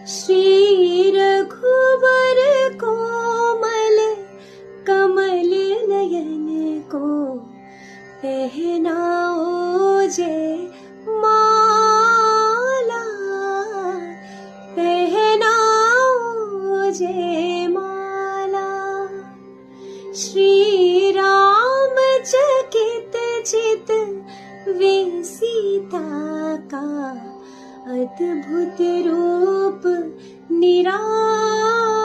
श्री रघुवर कोमल कमल नयन को पहनाओ जय माला, पहनाओ जय माला। श्री राम चकित चित वे सीता का अद्भुत रूप निराला।